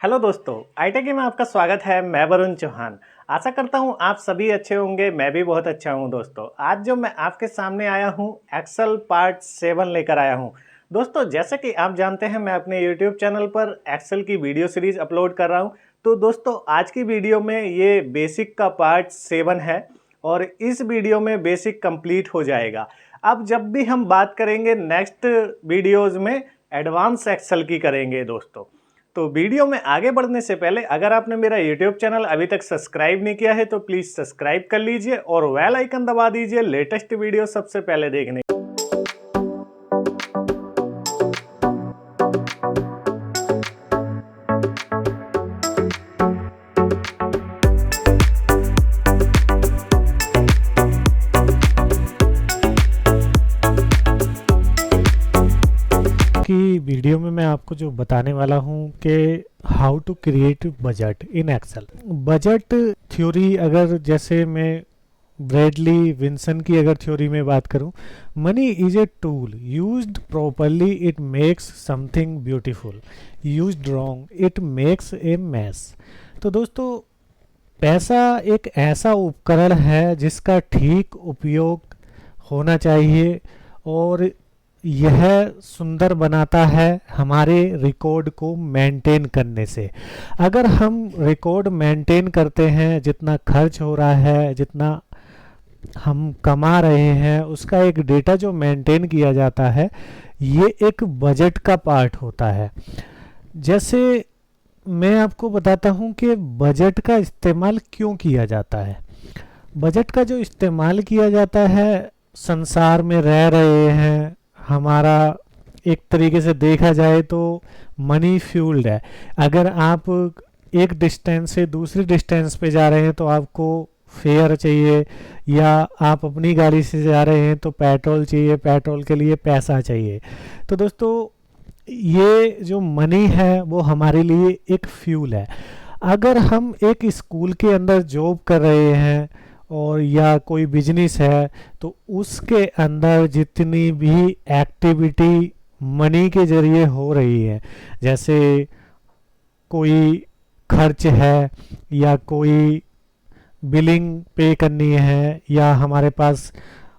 Hello दोस्तों, आईटेकी में आपका स्वागत है। मैं वरुण चौहान। आशा करता हूँ आप सभी अच्छे होंगे। मैं भी बहुत अच्छा हूँ दोस्तों। आज जो मैं आपके सामने आया हूँ एक्सेल पार्ट 7 लेकर आया हूँ। दोस्तों, जैसे कि आप जानते हैं मैं अपने यूट्यूब चैनल पर एक्सेल की वीडियो सीरीज अपलोड कर रहा हूँ। तो दोस्तों, आज की वीडियो में ये बेसिक का पार्ट 7 है और इस वीडियो में बेसिक कंप्लीट हो जाएगा। अब जब भी हम बात करेंगे नेक्स्ट वीडियोज़ में एडवांस एक्सेल की करेंगे दोस्तों। तो वीडियो में आगे बढ़ने से पहले अगर आपने मेरा यूट्यूब चैनल अभी तक सब्सक्राइब नहीं किया है तो प्लीज़ सब्सक्राइब कर लीजिए और बेल आइकन दबा दीजिए लेटेस्ट वीडियो सबसे पहले देखने। की वीडियो में मैं आपको जो बताने वाला हूँ कि how to create budget in Excel. Budget theory अगर जैसे मैं ब्रैडली विंसन की अगर थ्योरी में बात करूं, money is a tool used properly it makes something beautiful, used wrong it makes a mess. तो दोस्तों, पैसा एक ऐसा उपकरण है जिसका ठीक उपयोग होना चाहिए और यह सुंदर बनाता है हमारे रिकॉर्ड को मेंटेन करने से। अगर हम रिकॉर्ड मेंटेन करते हैं, जितना खर्च हो रहा है, जितना हम कमा रहे हैं, उसका एक डेटा जो मेंटेन किया जाता है, ये एक बजट का पार्ट होता है। जैसे मैं आपको बताता हूँ कि बजट का इस्तेमाल क्यों किया जाता है। बजट का जो इस्तेमाल किया जाता है, संसार में रह रहे हैं, हमारा एक तरीके से देखा जाए तो मनी फ्यूल्ड है। अगर आप एक डिस्टेंस से दूसरी डिस्टेंस पे जा रहे हैं तो आपको फेयर चाहिए, या आप अपनी गाड़ी से जा रहे हैं तो पेट्रोल चाहिए, पेट्रोल के लिए पैसा चाहिए। तो दोस्तों, ये जो मनी है वो हमारे लिए एक फ्यूल है। अगर हम एक स्कूल के अंदर जॉब कर रहे हैं और या कोई बिजनेस है, तो उसके अंदर जितनी भी एक्टिविटी मनी के जरिए हो रही है, जैसे कोई खर्च है या कोई बिलिंग पे करनी है या हमारे पास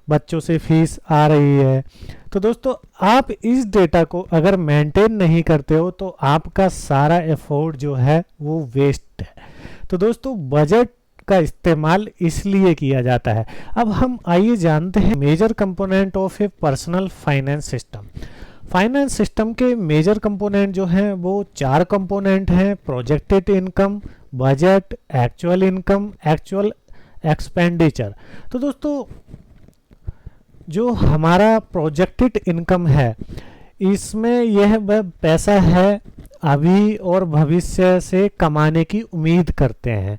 बच्चों से फीस आ रही है, तो दोस्तों आप इस डेटा को अगर मेंटेन नहीं करते हो तो आपका सारा एफर्ट जो है वो वेस्ट है। तो दोस्तों, बजट का इस्तेमाल इसलिए किया जाता है। अब हम आइए जानते हैं major component of a personal finance system. Finance system के मेजर कंपोनेंट जो हैं वो 4 कंपोनेंट हैं: projected income, budget, actual income, actual expenditure. तो दोस्तों, जो हमारा प्रोजेक्टेड इनकम है, इसमें यह पैसा है अभी और भविष्य से कमाने की उम्मीद करते हैं।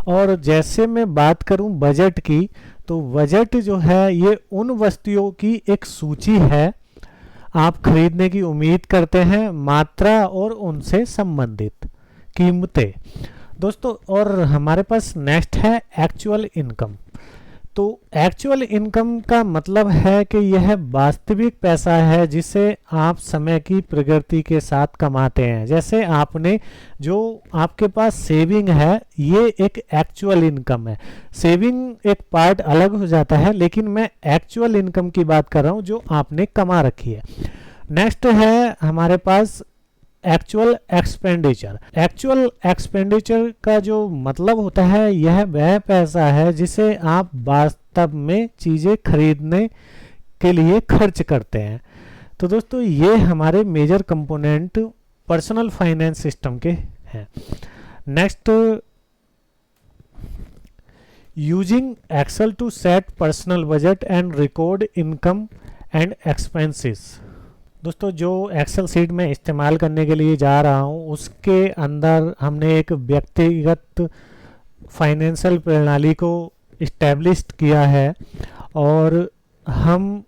और जैसे मैं बात करूं बजट की, तो बजट जो है ये उन वस्तुओं की एक सूची है आप खरीदने की उम्मीद करते हैं, मात्रा और उनसे संबंधित कीमतें दोस्तों। और हमारे पास नेक्स्ट है एक्चुअल इनकम। तो एक्चुअल इनकम का मतलब है कि यह वास्तविक पैसा है जिसे आप समय की प्रगति के साथ कमाते हैं। जैसे आपने जो आपके पास सेविंग है, ये एक एक्चुअल इनकम है। सेविंग एक पार्ट अलग हो जाता है, लेकिन मैं एक्चुअल इनकम की बात कर रहा हूँ जो आपने कमा रखी है। नेक्स्ट है हमारे पास एक्चुअल एक्सपेंडिचर। एक्चुअल एक्सपेंडिचर का जो मतलब होता है, यह वह पैसा है जिसे आप वास्तव में चीज़ें खरीदने के लिए खर्च करते हैं। तो दोस्तों, ये हमारे major component personal finance system के हैं। Next, using Excel to set personal budget and record income and expenses. दोस्तों, जो एक्सेल सीट में इस्तेमाल करने के लिए जा रहा हूँ, उसके अंदर हमने एक व्यक्तिगत फाइनेंशियल प्रणाली को इस्टेब्लिश किया है और हम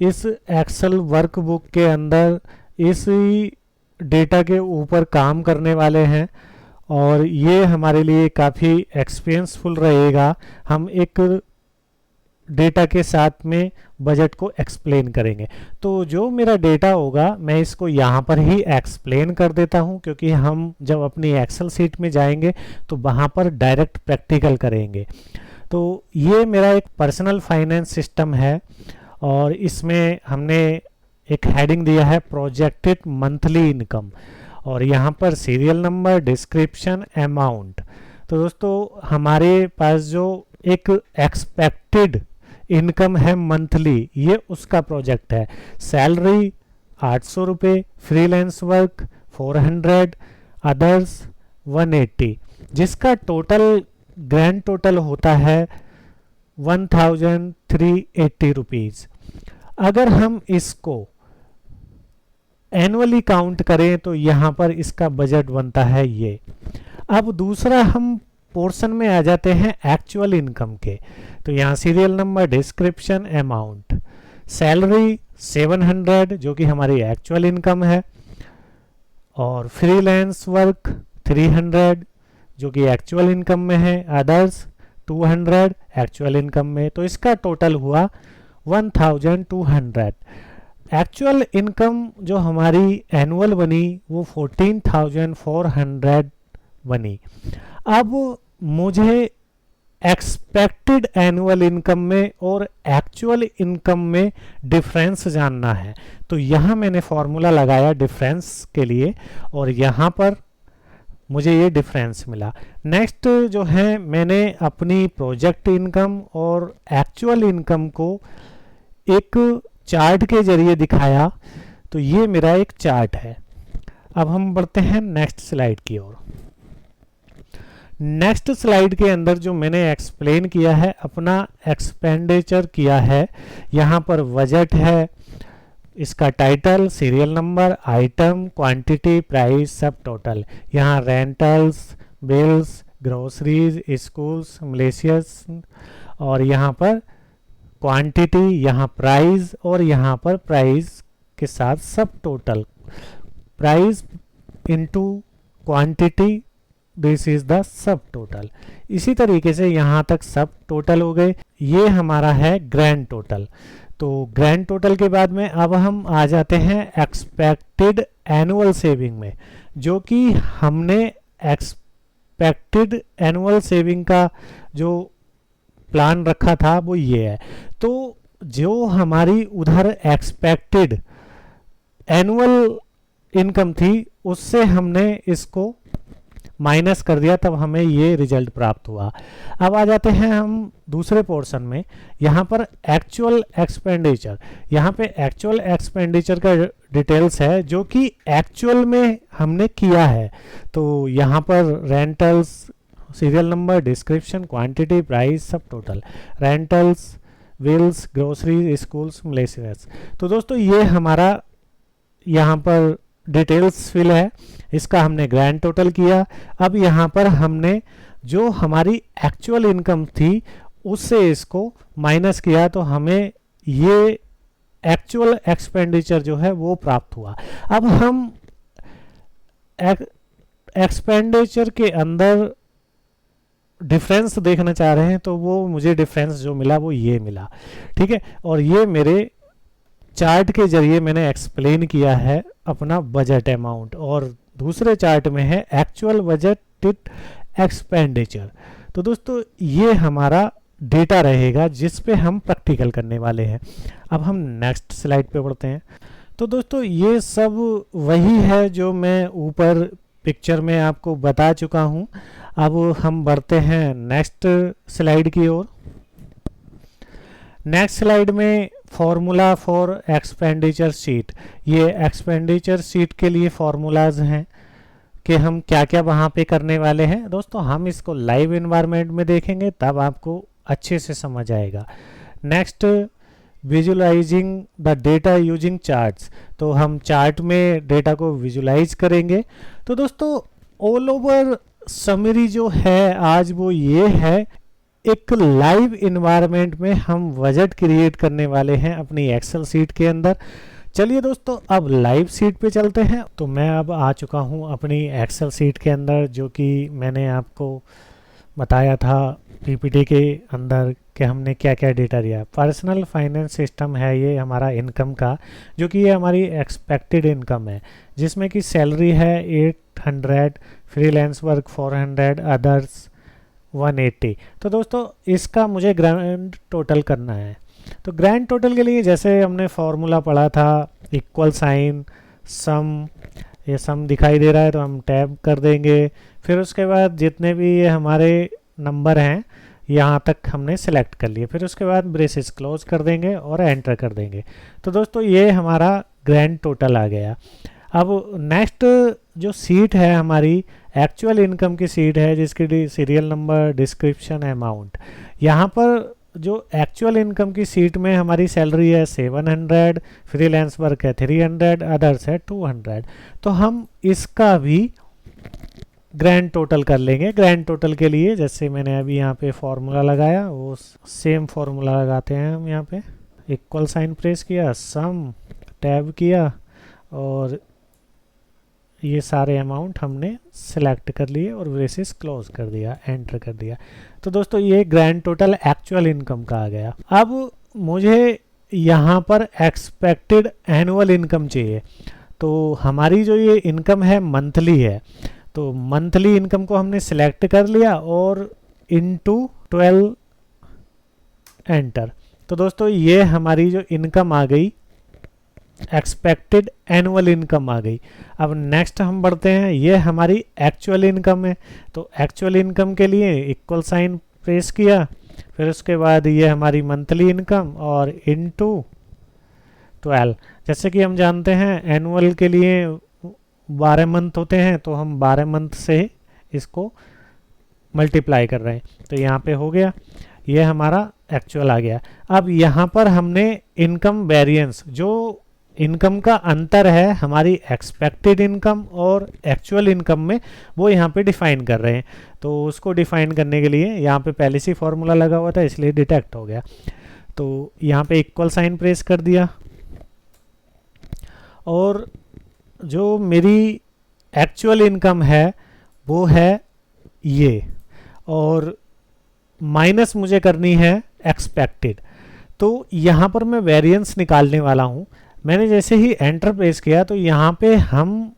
इस एक्सेल वर्कबुक के अंदर इसी डेटा के ऊपर काम करने वाले हैं और ये हमारे लिए काफ़ी एक्सपीरियंसफुल रहेगा। हम एक डेटा के साथ में बजट को एक्सप्लेन करेंगे। तो जो मेरा डेटा होगा मैं इसको यहाँ पर ही एक्सप्लेन कर देता हूँ, क्योंकि हम जब अपनी एक्सेल शीट में जाएंगे तो वहाँ पर डायरेक्ट प्रैक्टिकल करेंगे। तो ये मेरा एक पर्सनल फाइनेंस सिस्टम है और इसमें हमने एक हेडिंग दिया है प्रोजेक्टेड मंथली इनकम, और यहाँ पर सीरियल नंबर, डिस्क्रिप्शन, अमाउंट। तो दोस्तों हमारे पास जो एक एक्सपेक्टेड इनकम है मंथली, ये उसका प्रोजेक्ट है। सैलरी 800 रुपये, फ्रीलांस वर्क 400, अदर्स 180, जिसका टोटल ग्रैंड टोटल होता है 1380 रुपीज़। अगर हम इसको एनुअली काउंट करें तो यहाँ पर इसका बजट बनता है ये। अब दूसरा हम पोर्शन में आ जाते हैं एक्चुअल इनकम के। तो यहाँ serial number, description, amount. Salary 700 जो कि हमारी एक्चुअल इनकम है, और फ्रीलांस वर्क 300 जो कि एक्चुअल इनकम में है, अदर्स 200 एक्चुअल इनकम में। तो इसका टोटल हुआ 1200। एक्चुअल इनकम जो हमारी एनुअल बनी वो 14,400 बनी। अब मुझे एक्सपेक्टेड एनुअल इनकम में और एक्चुअल इनकम में डिफरेंस जानना है। तो यहाँ मैंने फॉर्मूला लगाया डिफरेंस के लिए, और यहाँ पर मुझे ये डिफरेंस मिला। नेक्स्ट जो है, मैंने अपनी प्रोजेक्ट इनकम और एक्चुअल इनकम को एक चार्ट के जरिए दिखाया। तो ये मेरा एक चार्ट है। अब हम बढ़ते हैं नेक्स्ट स्लाइड की ओर। नेक्स्ट स्लाइड के अंदर जो मैंने एक्सप्लेन किया है, अपना एक्सपेंडिचर किया है। यहाँ पर बजट है, इसका title, serial number, item, quantity, price, सब टोटल। यहाँ rentals, bills, groceries, schools, malicious, और यहाँ पर क्वांटिटी, यहाँ प्राइस, और यहाँ पर प्राइस के साथ सब total. Price into quantity, this is the sub total. इसी तरीके से यहाँ तक सब टोटल हो गए। ये हमारा है ग्रैंड टोटल। तो ग्रैंड टोटल के बाद में अब हम आ जाते हैं एक्सपेक्टेड एनुअल सेविंग में, जो कि हमने एक्सपेक्टेड एनुअल सेविंग का जो प्लान रखा था वो ये है। तो जो हमारी उधर एक्सपेक्टेड एनुअल इनकम थी उससे हमने इसको माइनस कर दिया, तब हमें ये रिजल्ट प्राप्त हुआ। अब आ जाते हैं हम दूसरे पोर्शन में। यहाँ पर एक्चुअल एक्सपेंडिचर, यहाँ पे एक्चुअल एक्सपेंडिचर का डिटेल्स है जो कि एक्चुअल में हमने किया है। तो यहाँ पर rentals, serial number, description, quantity, price, subtotal. Rentals, bills, grocery, schools, miscellaneous. तो दोस्तों ये हमारा यहाँ पर डिटेल्स फिल है, इसका हमने ग्रैंड टोटल किया। अब यहाँ पर हमने जो हमारी एक्चुअल इनकम थी उससे इसको माइनस किया, तो हमें ये एक्चुअल एक्सपेंडिचर जो है वो प्राप्त हुआ। अब हम एक्सपेंडिचर के अंदर डिफरेंस देखना चाह रहे हैं, तो वो मुझे डिफरेंस जो मिला वो ये मिला, ठीक है। और ये मेरे चार्ट के जरिए मैंने एक्सप्लेन किया है अपना बजट अमाउंट, और दूसरे चार्ट में है एक्चुअल बजटेड एक्सपेंडिचर। तो दोस्तों ये हमारा डेटा रहेगा जिस पे हम प्रैक्टिकल करने वाले हैं। अब हम नेक्स्ट स्लाइड पे बढ़ते हैं। तो दोस्तों ये सब वही है जो मैं ऊपर पिक्चर में आपको बता चुका हूँ। अब हम बढ़ते हैं नेक्स्ट स्लाइड की ओर। नेक्स्ट स्लाइड में फॉर्मूला फॉर एक्सपेंडिचर शीट। ये एक्सपेंडिचर शीट के लिए फॉर्मूलाज हैं कि हम क्या क्या वहाँ पे करने वाले हैं। दोस्तों हम इसको लाइव इन्वायरमेंट में देखेंगे तब आपको अच्छे से समझ आएगा। Next, visualising the data using charts. तो हम चार्ट में डेटा को विजुलाइज करेंगे। तो दोस्तों ऑल ओवर समरी जो है आज वो ये है, एक लाइव इन्वायरमेंट में हम बजट क्रिएट करने वाले हैं अपनी एक्सेल सीट के अंदर। चलिए दोस्तों अब लाइव सीट पे चलते हैं। तो मैं अब आ चुका हूं अपनी एक्सेल सीट के अंदर, जो कि मैंने आपको बताया था पीपीटी के अंदर कि हमने क्या क्या डेटा दिया। पर्सनल फाइनेंस सिस्टम है ये हमारा इनकम का, जो कि ये हमारी एक्सपेक्टेड इनकम है, जिसमें कि सैलरी है 800, फ्रीलांस वर्क 400, अदर्स 180। तो दोस्तों इसका मुझे ग्रैंड टोटल करना है। तो ग्रैंड टोटल के लिए जैसे हमने फॉर्मूला पढ़ा था, इक्वल साइन सम, ये सम दिखाई दे रहा है तो हम टैब कर देंगे। फिर उसके बाद जितने भी ये हमारे नंबर हैं यहाँ तक हमने सेलेक्ट कर लिए, फिर उसके बाद ब्रेसेस क्लोज कर देंगे और एंटर कर देंगे। तो दोस्तों ये हमारा ग्रैंड टोटल आ गया। अब नेक्स्ट जो सीट है हमारी एक्चुअल इनकम की सीट है, जिसकी सीरियल नंबर, डिस्क्रिप्शन, अमाउंट। यहाँ पर जो एक्चुअल इनकम की सीट में हमारी सैलरी है 700, फ्रीलांस वर्क है 300, अदर्स है 200। तो हम इसका भी ग्रैंड टोटल कर लेंगे। ग्रैंड टोटल के लिए जैसे मैंने अभी यहाँ पे फॉर्मूला लगाया, वो सेम फॉर्मूला लगाते हैं हम। यहाँ पे इक्वल साइन प्रेस किया, सम टैब किया और ये सारे अमाउंट हमने सेलेक्ट कर लिए और ब्रेसेस क्लोज कर दिया, एंटर कर दिया। तो दोस्तों ये ग्रैंड टोटल एक्चुअल इनकम का आ गया। अब मुझे यहाँ पर एक्सपेक्टेड एनुअल इनकम चाहिए। तो हमारी जो ये इनकम है मंथली है, तो मंथली इनकम को हमने सिलेक्ट कर लिया और इनटू 12 एंटर। तो दोस्तों ये हमारी जो इनकम आ गई, एक्सपेक्टेड एनुअल इनकम आ गई। अब नेक्स्ट हम बढ़ते हैं, ये हमारी एक्चुअल इनकम है। तो एक्चुअल इनकम के लिए इक्वल साइन प्रेस किया, फिर उसके बाद ये हमारी मंथली इनकम और इनटू 12। जैसे कि हम जानते हैं एनुअल के लिए 12 मंथ होते हैं, तो हम 12 मंथ से इसको मल्टीप्लाई कर रहे हैं। तो यहाँ पे हो गया, ये हमारा एक्चुअल आ गया। अब यहाँ पर हमने इनकम वेरिएंस, जो इनकम का अंतर है हमारी एक्सपेक्टेड इनकम और एक्चुअल इनकम में, वो यहाँ पे डिफाइन कर रहे हैं। तो उसको डिफाइन करने के लिए यहाँ पे पहले से फॉर्मूला लगा हुआ था, इसलिए डिटेक्ट हो गया। तो यहाँ पे इक्वल साइन प्रेस कर दिया और जो मेरी एक्चुअल इनकम है वो है ये, और माइनस मुझे करनी है एक्सपेक्टेड। तो यहाँ पर मैं वेरिएंस निकालने वाला हूँ। मैंने जैसे ही एंटर प्रेस किया तो यहाँ पे हम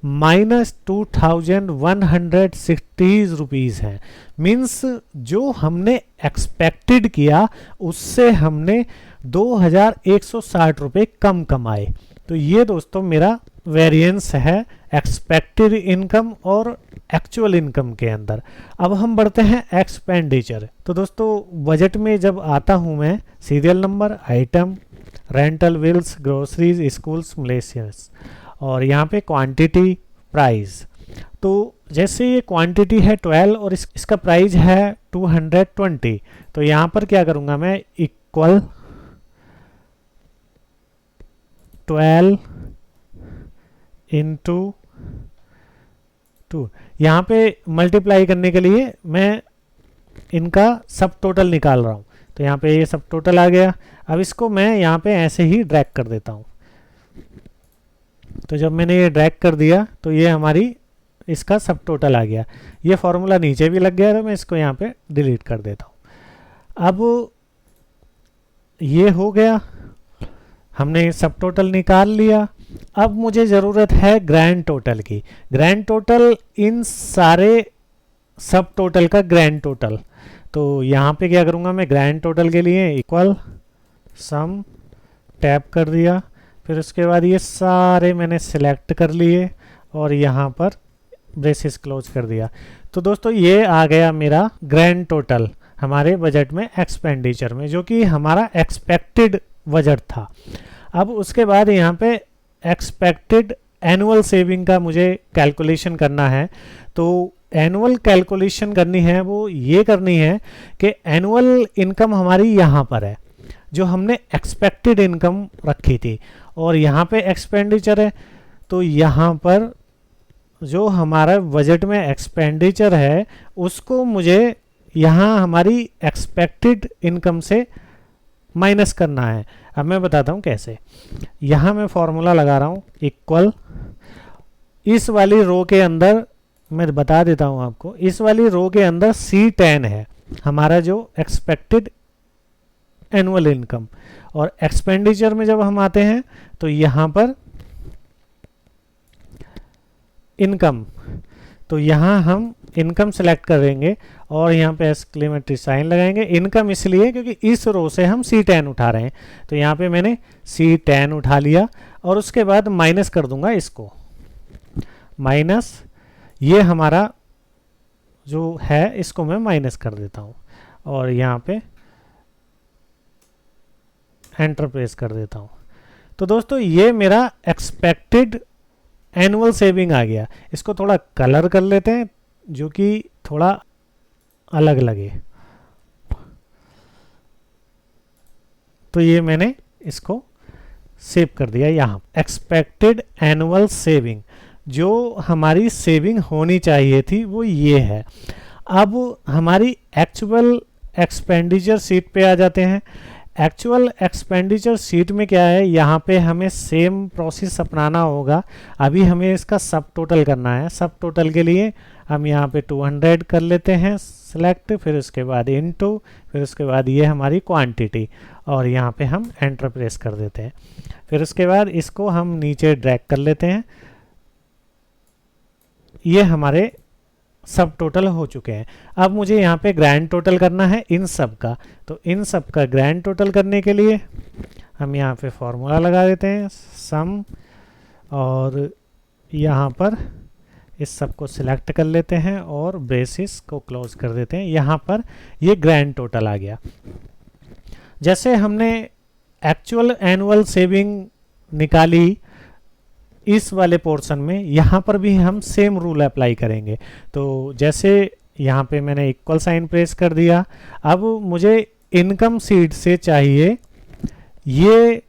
-2160 रुपीज़ हैं। मीन्स जो हमने एक्सपेक्टेड किया उससे हमने 2160 रुपये कम कमाए। तो ये दोस्तों मेरा वेरिएंस है एक्सपेक्टेड इनकम और एक्चुअल इनकम के अंदर। अब हम बढ़ते हैं एक्सपेंडिचर। तो दोस्तों बजट में जब आता हूँ मैं, serial number, item, rental, bills, groceries, schools, malicious, और यहाँ पे क्वांटिटी, प्राइस। तो जैसे ये क्वांटिटी है 12 और इसका प्राइस है 220। तो यहाँ पर क्या करूँगा मैं, इक्वल 12 इंटू 2। यहाँ पे मल्टीप्लाई करने के लिए मैं इनका सब टोटल निकाल रहा हूँ। तो यहाँ पे ये सब टोटल आ गया। अब इसको मैं यहाँ पे ऐसे ही ड्रैग कर देता हूँ। तो जब मैंने ये ड्रैग कर दिया तो ये हमारी इसका सब टोटल आ गया। ये फॉर्मूला नीचे भी लग गया, तो मैं इसको यहाँ पे डिलीट कर देता हूँ। अब ये हो गया, हमने सब टोटल निकाल लिया। अब मुझे ज़रूरत है ग्रैंड टोटल की। ग्रैंड टोटल इन सारे सब टोटल का ग्रैंड टोटल। तो यहाँ पे क्या करूँगा मैं, ग्रैंड टोटल के लिए इक्वल सम टैप कर दिया, फिर उसके बाद ये सारे मैंने सिलेक्ट कर लिए और यहाँ पर ब्रेसेस क्लोज कर दिया। तो दोस्तों ये आ गया मेरा ग्रैंड टोटल हमारे बजट में, एक्सपेंडिचर में, जो कि हमारा एक्सपेक्टेड बजट था। अब उसके बाद यहाँ पे एक्सपेक्टेड एनुअल सेविंग का मुझे कैलकुलेशन करना है। तो एनुअल कैलकुलेशन करनी है, वो ये करनी है कि एनुअल इनकम हमारी यहाँ पर है, जो हमने एक्सपेक्टेड इनकम रखी थी, और यहाँ पे एक्सपेंडिचर है। तो यहाँ पर जो हमारा बजट में एक्सपेंडिचर है उसको मुझे यहाँ हमारी एक्सपेक्टेड इनकम से माइनस करना है। अब मैं बताता हूँ कैसे। यहाँ मैं फॉर्मूला लगा रहा हूँ, इक्वल, इस वाली रो के अंदर मैं बता देता हूँ आपको, इस वाली रो के अंदर C10 है हमारा जो एक्सपेक्टेड एनुअल इनकम। और एक्सपेंडिचर में जब हम आते हैं तो यहाँ पर इनकम, तो यहाँ हम इनकम सेलेक्ट करेंगे और यहाँ पे एक्सक्लेमेटरी साइन लगाएंगे। इनकम इसलिए क्योंकि इस रो से हम C10 उठा रहे हैं, तो यहाँ पे मैंने C10 उठा लिया और उसके बाद माइनस कर दूंगा इसको, माइनस ये हमारा जो है इसको मैं माइनस कर देता हूँ और यहाँ पे एंटर प्रेस कर देता हूँ। तो दोस्तों ये मेरा एक्सपेक्टेड एनुअल सेविंग आ गया। इसको थोड़ा कलर कर लेते हैं जो कि थोड़ा अलग लगे। तो ये मैंने इसको सेव कर दिया। यहाँ एक्सपेक्टेड एनुअल सेविंग, जो हमारी सेविंग होनी चाहिए थी वो ये है। अब हमारी एक्चुअल एक्सपेंडिचर शीट पे आ जाते हैं। एक्चुअल एक्सपेंडिचर शीट में क्या है, यहाँ पे हमें सेम प्रोसेस अपनाना होगा। अभी हमें इसका सब टोटल करना है। सब टोटल के लिए हम यहाँ पे 200 कर लेते हैं सिलेक्ट, फिर उसके बाद इनटू, फिर उसके बाद ये हमारी क्वांटिटी और यहाँ पे हम एंटर प्रेस कर देते हैं। फिर उसके बाद इसको हम नीचे ड्रैग कर लेते हैं। ये हमारे सब टोटल हो चुके हैं। अब मुझे यहाँ पे ग्रैंड टोटल करना है इन सब का। तो इन सब का ग्रैंड टोटल करने के लिए हम यहाँ पे फॉर्मूला लगा देते हैं सम, और यहाँ पर इस सब को सिलेक्ट कर लेते हैं और ब्रेसिस को क्लोज कर देते हैं। यहाँ पर ये ग्रैंड टोटल आ गया। जैसे हमने एक्चुअल एनुअल सेविंग निकाली इस वाले पोर्शन में, यहाँ पर भी हम सेम रूल अप्लाई करेंगे। तो जैसे यहाँ पे मैंने इक्वल साइन प्रेस कर दिया। अब मुझे इनकम शीट से चाहिए ये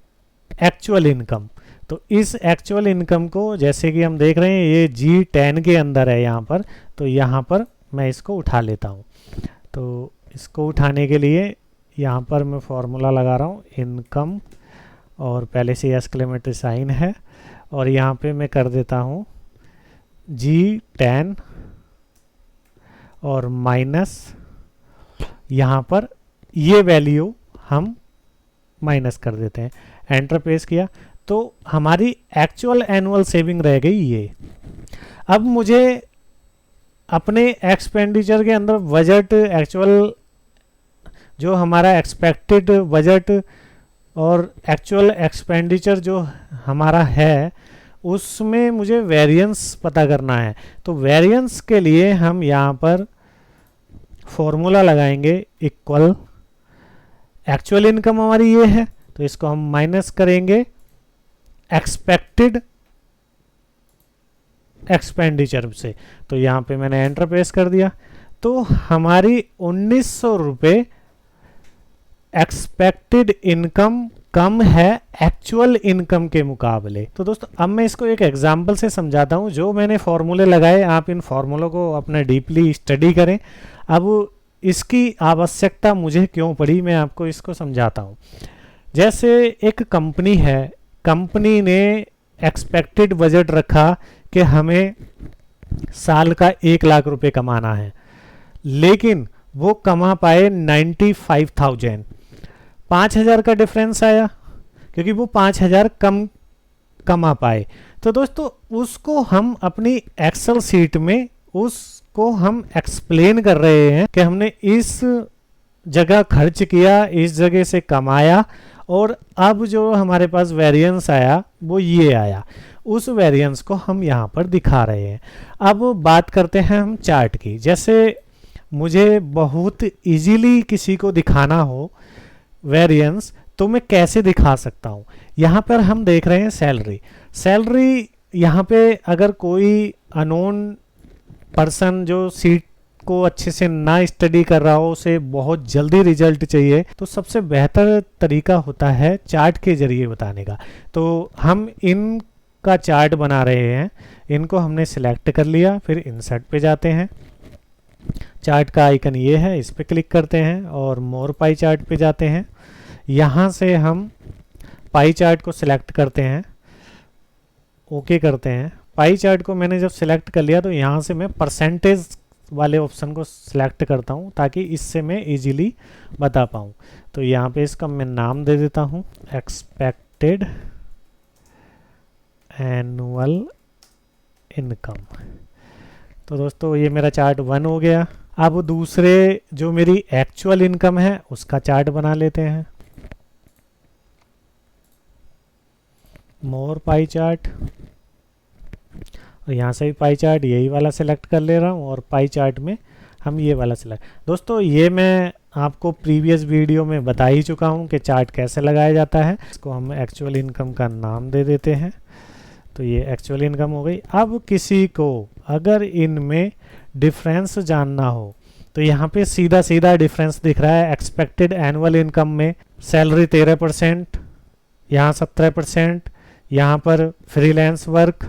एक्चुअल इनकम। तो इस एक्चुअल इनकम को जैसे कि हम देख रहे हैं ये G10 के अंदर है यहाँ पर, तो यहाँ पर मैं इसको उठा लेता हूँ। तो इसको उठाने के लिए यहाँ पर मैं फॉर्मूला लगा रहा हूँ इनकम, और पहले से एक्सक्लेमेटरी साइन है और यहाँ पे मैं कर देता हूँ G10 और माइनस यहाँ पर ये वैल्यू हम माइनस कर देते हैं। एंटर प्रेस किया तो हमारी एक्चुअल एनुअल सेविंग रह गई ये। अब मुझे अपने एक्सपेंडिचर के अंदर बजट, एक्चुअल जो हमारा एक्सपेक्टेड बजट और एक्चुअल एक्सपेंडिचर जो हमारा है उसमें मुझे वेरिएंस पता करना है। तो वेरिएंस के लिए हम यहाँ पर फॉर्मूला लगाएंगे इक्वल, एक्चुअल इनकम हमारी ये है तो इसको हम माइनस करेंगे एक्सपेक्टेड एक्सपेंडिचर से। तो यहाँ पे मैंने एंटर प्रेस कर दिया। तो हमारी 1900 रुपये एक्सपेक्टेड इनकम कम है एक्चुअल इनकम के मुकाबले। तो दोस्तों अब मैं इसको एक एग्जांपल से समझाता हूँ। जो मैंने फॉर्मूले लगाए आप इन फॉर्मूलों को अपने डीपली स्टडी करें। अब इसकी आवश्यकता मुझे क्यों पड़ी मैं आपको इसको समझाता हूँ। जैसे एक कंपनी है, कंपनी ने एक्सपेक्टेड बजट रखा कि हमें साल का 1 लाख रुपए कमाना है, लेकिन वो कमा पाए 95,000। 5,000 का डिफरेंस आया क्योंकि वो 5,000 कम कमा पाए। तो दोस्तों उसको हम अपनी एक्सेल सीट में उसको हम एक्सप्लेन कर रहे हैं कि हमने इस जगह खर्च किया, इस जगह से कमाया, और अब जो हमारे पास वेरिएंस आया वो ये आया। उस वेरिएंस को हम यहाँ पर दिखा रहे हैं। अब बात करते हैं हम चार्ट की। जैसे मुझे बहुत इजीली किसी को दिखाना हो वेरिएंस तो मैं कैसे दिखा सकता हूँ। यहाँ पर हम देख रहे हैं सैलरी। सैलरी यहाँ पे अगर कोई अननोन पर्सन जो सीट को अच्छे से ना स्टडी कर रहा हो, उसे बहुत जल्दी रिजल्ट चाहिए, तो सबसे बेहतर तरीका होता है चार्ट के जरिए बताने का। तो हम इनका चार्ट बना रहे हैं। इनको हमने सिलेक्ट कर लिया, फिर इंसर्ट पे जाते हैं। चार्ट का आइकन ये है, इस पे क्लिक करते हैं और मोर पाई चार्ट पे जाते हैं। यहाँ से हम पाई चार्ट को सिलेक्ट करते हैं, ओके करते हैं। पाई चार्ट को मैंने जब सिलेक्ट कर लिया तो यहाँ से मैं परसेंटेज वाले ऑप्शन को सिलेक्ट करता हूँ ताकि इससे मैं इजीली बता पाऊँ। तो यहाँ पे इसका मैं नाम दे देता हूँ एक्सपेक्टेड एनुअल इनकम। तो दोस्तों ये मेरा चार्ट 1 हो गया। अब दूसरे जो मेरी एक्चुअल इनकम है उसका चार्ट बना लेते हैं। मोर पाई चार्ट, और यहाँ से भी पाई चार्ट यही वाला सिलेक्ट कर ले रहा हूँ और पाई चार्ट में हम ये वाला सिलेक्ट। दोस्तों ये मैं आपको प्रीवियस वीडियो में बता ही चुका हूँ कि चार्ट कैसे लगाया जाता है। इसको हम एक्चुअल इनकम का नाम दे देते हैं। तो ये एक्चुअल इनकम हो गई। अब किसी को अगर इनमें डिफरेंस जानना हो तो यहाँ पे सीधा सीधा डिफरेंस दिख रहा है। एक्सपेक्टेड एनुअल इनकम में सैलरी 13%, यहाँ 17%, यहाँ पर फ्रीलांस वर्क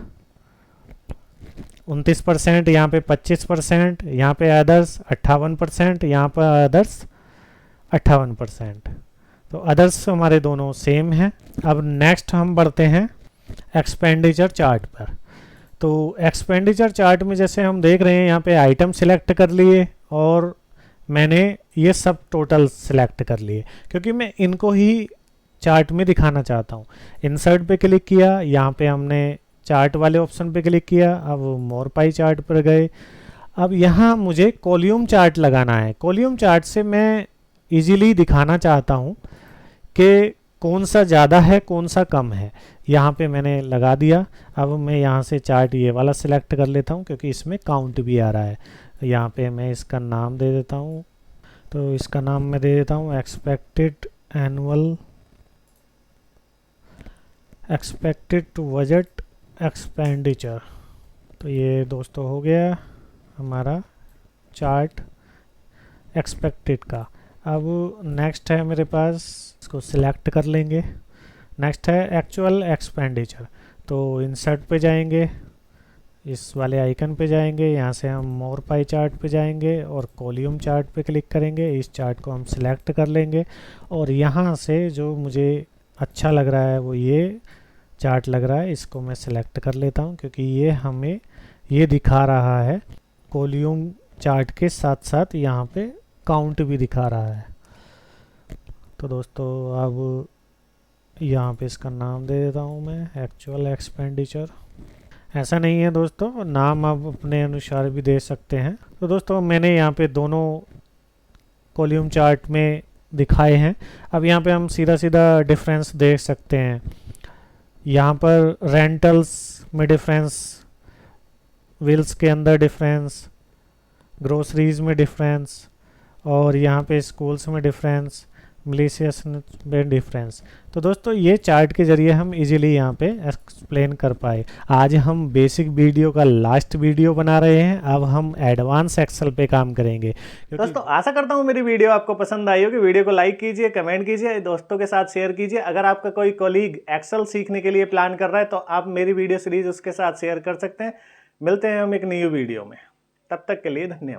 29%, यहाँ पे 25%, यहाँ पे अदर्स 58%, यहाँ पर अदर्स 58%। तो अदर्स हमारे दोनों सेम हैं। अब नेक्स्ट हम बढ़ते हैं एक्सपेंडिचर चार्ट पर। तो एक्सपेंडिचर चार्ट में जैसे हम देख रहे हैं यहाँ पे आइटम सिलेक्ट कर लिए और मैंने ये सब टोटल सिलेक्ट कर लिए क्योंकि मैं इनको ही चार्ट में दिखाना चाहता हूँ। इंसर्ट पे क्लिक किया, यहाँ पे हमने चार्ट वाले ऑप्शन पे क्लिक किया। अब मोर पाई चार्ट पर गए। अब यहाँ मुझे कॉल्यूम चार्ट लगाना है। कॉल्यूम चार्ट से मैं इजीली दिखाना चाहता हूँ कि कौन सा ज़्यादा है कौन सा कम है। यहाँ पे मैंने लगा दिया। अब मैं यहाँ से चार्ट ये वाला सिलेक्ट कर लेता हूँ क्योंकि इसमें काउंट भी आ रहा है। यहाँ पे मैं इसका नाम दे देता हूँ। तो इसका नाम मैं दे देता हूँ एक्सपेक्टेड टू बजट एक्सपेंडिचर। तो ये दोस्तों हो गया हमारा चार्ट एक्सपेक्टेड का। अब नेक्स्ट है मेरे पास, इसको सिलेक्ट कर लेंगे। नेक्स्ट है एक्चुअल एक्सपेंडिचर। तो इंसर्ट पे जाएंगे, इस वाले आइकन पे जाएंगे, यहाँ से हम मोर पाई चार्ट पे जाएंगे और कॉल्यूम चार्ट पे क्लिक करेंगे। इस चार्ट को हम सिलेक्ट कर लेंगे और यहाँ से जो मुझे अच्छा लग रहा है वो ये चार्ट लग रहा है, इसको मैं सिलेक्ट कर लेता हूँ क्योंकि ये हमें ये दिखा रहा है कॉल्यूम चार्ट के साथ साथ यहाँ पे काउंट भी दिखा रहा है। तो दोस्तों अब यहाँ पे इसका नाम दे देता हूँ मैं एक्चुअल एक्सपेंडिचर। ऐसा नहीं है दोस्तों, नाम आप अपने अनुसार भी दे सकते हैं। तो दोस्तों मैंने यहाँ पे दोनों कॉल्यूम चार्ट में दिखाए हैं। अब यहाँ पे हम सीधा सीधा डिफरेंस देख सकते हैं। यहाँ पर रेंटल्स में डिफरेंस, व्हील्स के अंदर डिफरेंस, ग्रोसरीज में डिफरेंस और यहाँ पे स्कूल्स में डिफरेंस, मिलिशियस में डिफरेंस। तो दोस्तों ये चार्ट के ज़रिए हम इजीली यहाँ पे एक्सप्लेन कर पाए। आज हम बेसिक वीडियो का लास्ट वीडियो बना रहे हैं। अब हम एडवांस एक्सेल पे काम करेंगे। दोस्तों आशा करता हूँ मेरी वीडियो आपको पसंद आई होगी। वीडियो को लाइक कीजिए, कमेंट कीजिए, दोस्तों के साथ शेयर कीजिए। अगर आपका कोई कॉलीग एक्सेल सीखने के लिए प्लान कर रहा है तो आप मेरी वीडियो सीरीज उसके साथ शेयर कर सकते हैं। मिलते हैं हम एक न्यू वीडियो में, तब तक के लिए धन्यवाद।